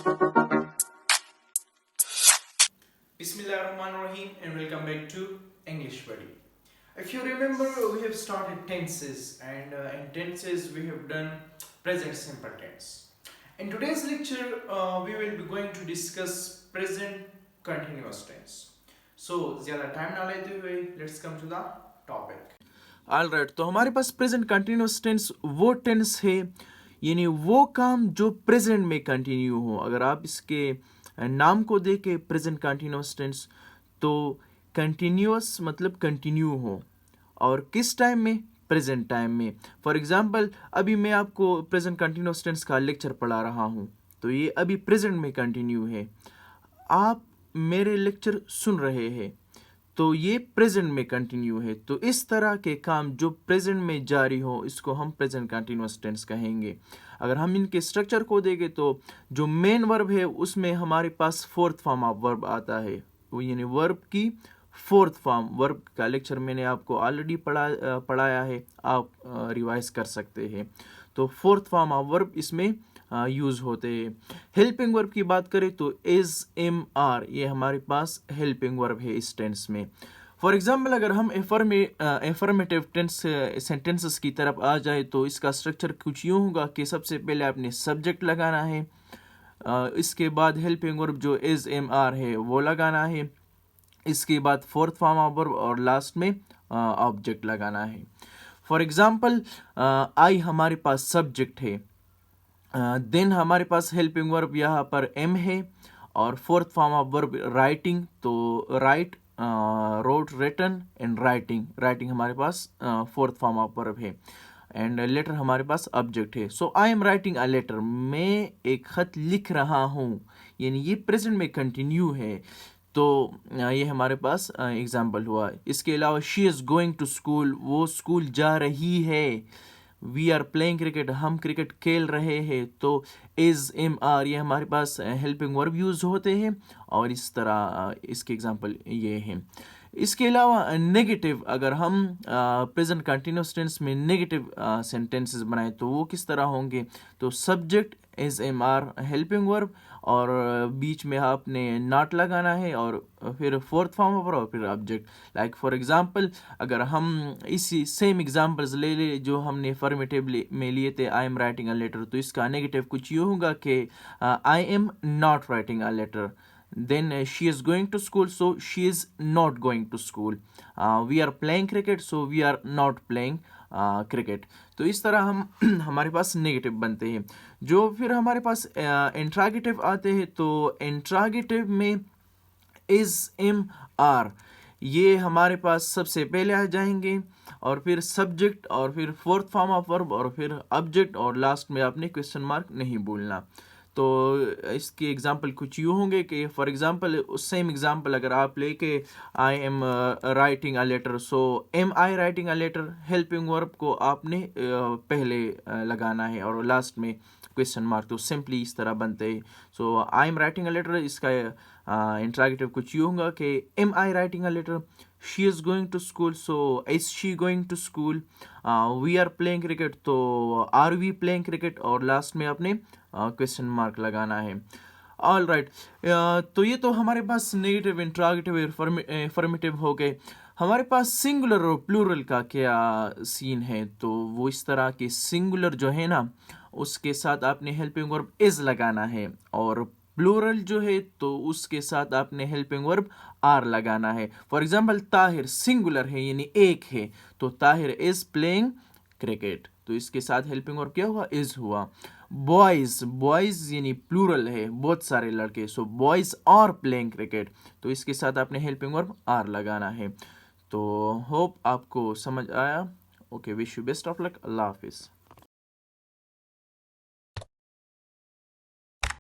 Bismillahirrahmanirrahim and welcome back to English Buddy. If you remember, we have started tenses and in tenses we have done present simple tense. In today's lecture, we will be going to discuss present continuous tense. So, ज़्यादा time ना लेते हुए let's come to the topic. Alright, तो हमारे पास present continuous tense वो tense है, यानी वो काम जो प्रेजेंट में कंटिन्यू हो। अगर आप इसके नाम को देखें प्रेजेंट कंटिन्यूस टेंस, तो कंटिन्यूस मतलब कंटिन्यू हो, और किस टाइम में? प्रेजेंट टाइम में। फॉर एग्जांपल, अभी मैं आपको प्रेजेंट कंटिन्यूस टेंस का लेक्चर पढ़ा रहा हूँ, तो ये अभी प्रेजेंट में कंटिन्यू है। आप मेरे लेक्चर सुन रहे हैं, तो ये प्रेजेंट में कंटिन्यू है। तो इस तरह के काम जो प्रेजेंट में जारी हो, इसको हम प्रेजेंट कंटिन्यूअस टेंस कहेंगे। अगर हम इनके स्ट्रक्चर को देखें, तो जो मेन वर्ब है उसमें हमारे पास फोर्थ फॉर्म ऑफ वर्ब आता है, वो यानी वर्ब की फोर्थ फॉर्म। वर्ब का लेक्चर मैंने आपको ऑलरेडी पढ़ाया है, आप रिवाइज कर सकते हैं। तो फोर्थ फॉर्म ऑफ वर्ब इसमें यूज़ होते हैं। हेल्पिंग वर्ब की बात करें तो इज, एम, आर, ये हमारे पास हेल्पिंग वर्ब है इस टेंस में। फॉर एग्जाम्पल, अगर हम एफर्मेटिव टेंस सेंटेंसेस की तरफ आ जाए, तो इसका स्ट्रक्चर कुछ यूँ होगा कि सबसे पहले आपने सब्जेक्ट लगाना है, इसके बाद हेल्पिंग वर्ब जो इज, एम, आर है वो लगाना है, इसके बाद फोर्थ फॉर्म ऑफ वर्ब और लास्ट में ऑब्जेक्ट लगाना है। फॉर एग्जाम्पल, आई हमारे पास सब्जेक्ट है, देन हमारे पास हेल्पिंग वर्ब यहाँ पर एम है, और fourth form of verb writing, तो write, wrote, written and writing. Writing हमारे पास फोर्थ फॉर्म ऑफ वर्ब है, एंड लेटर हमारे पास ऑब्जेक्ट है। So I am writing a letter, मैं एक खत लिख रहा हूँ, यानी ये प्रेजेंट में कंटिन्यू है। तो ये हमारे पास एग्जाम्पल हुआ। इसके अलावा she is going to school, वो स्कूल जा रही है। वी आर प्लेइंग क्रिकेट, हम क्रिकेट खेल रहे हैं। तो इज़, एम, आर, ये हमारे पास हेल्पिंग वर्ब यूज़ होते हैं, और इस तरह इसके एग्जांपल ये हैं। इसके अलावा नेगेटिव, अगर हम प्रेजेंट कंटिन्यूस टेंस में नेगेटिव सेंटेंसेस बनाएं, तो वो किस तरह होंगे? तो subject is, am, are, helping verb, और बीच में आपने नॉट लगाना है, और फिर फोर्थ फॉर्म ऑफ और फिर ऑब्जेक्ट। लाइक फॉर एग्जांपल, अगर हम इसी सेम एग्जांपल्स ले जो हमने अफर्मेटिव में लिए थे, I am writing a letter, तो इसका नेगेटिव कुछ यूँ होगा कि I am not writing a letter. Then she is going to school, so she is not going to school. We are playing cricket, so we are not playing cricket. तो इस तरह हम हमारे पास नेगेटिव बनते हैं। जो फिर हमारे पास इंट्रागेटिव आते हैं, तो इंट्रागेटिव में इज, एम, आर, ये हमारे पास सबसे पहले आ जाएंगे, और फिर सब्जेक्ट, और फिर फोर्थ फॉर्म ऑफ वर्ब, और फिर ऑब्जेक्ट, और लास्ट में आपने क्वेश्चन मार्क नहीं बोलना। तो इसके एग्जांपल कुछ यूँ होंगे कि फॉर एग्जांपल, उस सेम एग्जांपल अगर आप लेके I am writing a letter, so am I writing a letter, helping verb को आपने पहले लगाना है, और लास्ट में क्वेश्चन मार्क। तो सिंपली इस तरह बनते हैं। So I am writing a letter, इसका इंट्रागेटिव कुछ यूँ होगा कि am I writing a letter, she is going to school, so is she going to school, we are playing cricket, तो आर वी प्लेइंग क्रिकेट, और last में आपने question mark लगाना है। ऑल राइट, तो ये तो हमारे पास नेगेटिव, इंट्रागेटिव, अफर्मेटिव हो गए। हमारे पास सिंगुलर और प्लूरल का क्या सीन है? तो वो इस तरह के सिंगुलर जो है ना, उसके साथ आपने हेल्पिंग वर्ब इज लगाना है, और प्लूरल जो है तो उसके साथ आपने हेल्पिंग वर्ब आर लगाना है। फॉर एग्जांपल, ताहिर सिंगुलर है, यानी एक है, तो ताहिर इज प्लेइंग क्रिकेट, तो इसके साथ हेल्पिंग वर्ब क्या हुआ? इज हुआ। बॉयज़, बॉयज़ यानी प्लूरल है, बहुत सारे लड़के, सो बॉयज़ आर प्लेइंग क्रिकेट, तो इसके साथ आपने हेल्पिंग वर्ब आर लगाना है। तो होप आपको समझ आया। Okay, wish you best of luck. अल्लाह हाफिज़।